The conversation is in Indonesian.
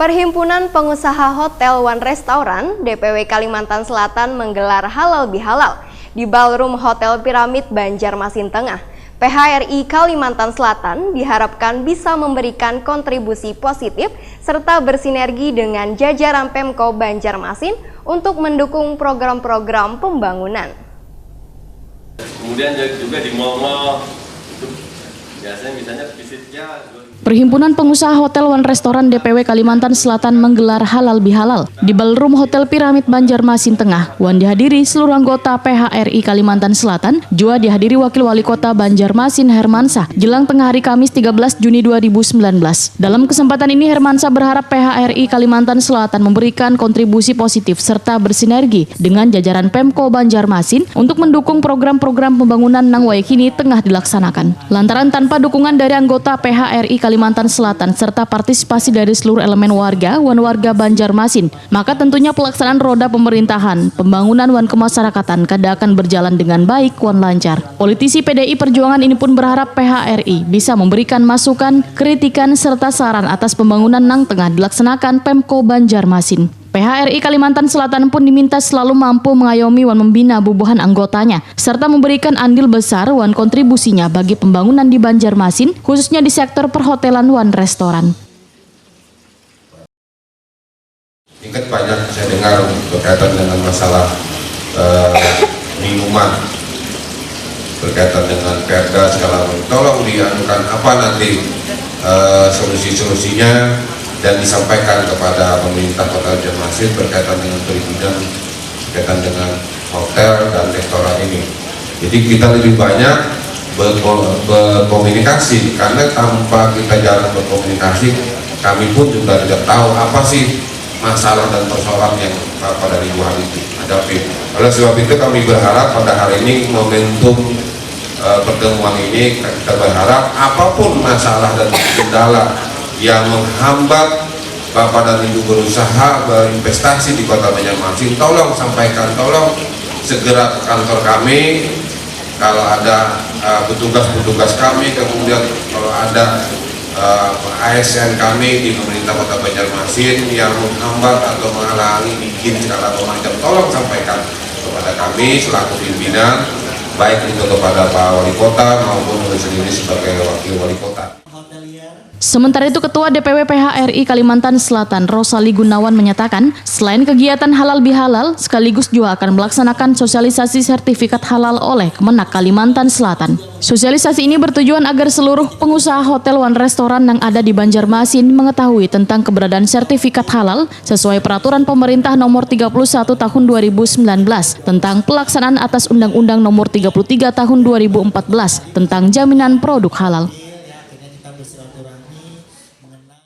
Perhimpunan Pengusaha Hotel One Restaurant DPW Kalimantan Selatan menggelar Halal Bihalal di Ballroom Hotel Piramid Banjarmasin Tengah. PHRI Kalimantan Selatan diharapkan bisa memberikan kontribusi positif serta bersinergi dengan jajaran Pemko Banjarmasin untuk mendukung program-program pembangunan. Kemudian juga di mall-mall itu biasanya misalnya visitnya. Perhimpunan Pengusaha Hotel One Restaurant DPW Kalimantan Selatan menggelar Halal Bihalal di Ballroom Hotel Piramid Banjarmasin Tengah. Wan dihadiri seluruh anggota PHRI Kalimantan Selatan, juga dihadiri Wakil Wali Kota Banjarmasin Hermansah jelang tengah hari Kamis 13 Juni 2019. Dalam kesempatan ini Hermansah berharap PHRI Kalimantan Selatan memberikan kontribusi positif serta bersinergi dengan jajaran Pemko Banjarmasin untuk mendukung program-program pembangunan nang wayakini tengah dilaksanakan. Lantaran tanpa dukungan dari anggota PHRI Kalimantan Selatan serta partisipasi dari seluruh elemen warga Banjarmasin, maka tentunya pelaksanaan roda pemerintahan, pembangunan wan kemasyarakatan kada akan berjalan dengan baik wan lancar. Politisi PDI Perjuangan ini pun berharap PHRI bisa memberikan masukan, kritikan serta saran atas pembangunan nang tengah dilaksanakan Pemko Banjarmasin. PHRI Kalimantan Selatan pun diminta selalu mampu mengayomi wan membina bubuhan anggotanya, serta memberikan andil besar wan kontribusinya bagi pembangunan di Banjarmasin, khususnya di sektor perhotelan wan restoran. Tingkat banyak saya dengar berkaitan dengan masalah minuman, berkaitan dengan perda segala macam. Tolong dianukan apa nanti solusi-solusinya dan disampaikan kepada pemerintah Kota Banjarmasin berkaitan dengan perizinan, berkaitan dengan hotel dan restoran ini. Jadi kita lebih banyak berkomunikasi, karena tanpa kita jarang berkomunikasi, kami pun juga tidak tahu apa sih masalah dan persoalan yang pada ribuan itu hadapi. Oleh sebab itu kami berharap pada hari ini momentum pertemuan ini kita berharap apapun masalah dan kendala yang menghambat Bapak dan Ibu berusaha berinvestasi di Kota Banjarmasin, tolong sampaikan, tolong segera ke kantor kami kalau ada petugas-petugas kami, kemudian kalau ada ASN kami di pemerintah Kota Banjarmasin yang menghambat atau menghalangi bikin segala macam, tolong sampaikan kepada kami selaku pimpinan, baik itu kepada Pak Wali Kota maupun sendiri sebagai Wakil Wali Kota. Sementara itu Ketua DPW PHRI Kalimantan Selatan Rosali Gunawan menyatakan selain kegiatan halal bihalal sekaligus juga akan melaksanakan sosialisasi sertifikat halal oleh Kemenak Kalimantan Selatan. Sosialisasi ini bertujuan agar seluruh pengusaha hotel wan restoran yang ada di Banjarmasin mengetahui tentang keberadaan sertifikat halal sesuai peraturan pemerintah nomor 31 tahun 2019 tentang pelaksanaan atas Undang-Undang nomor 33 tahun 2014 tentang jaminan produk halal.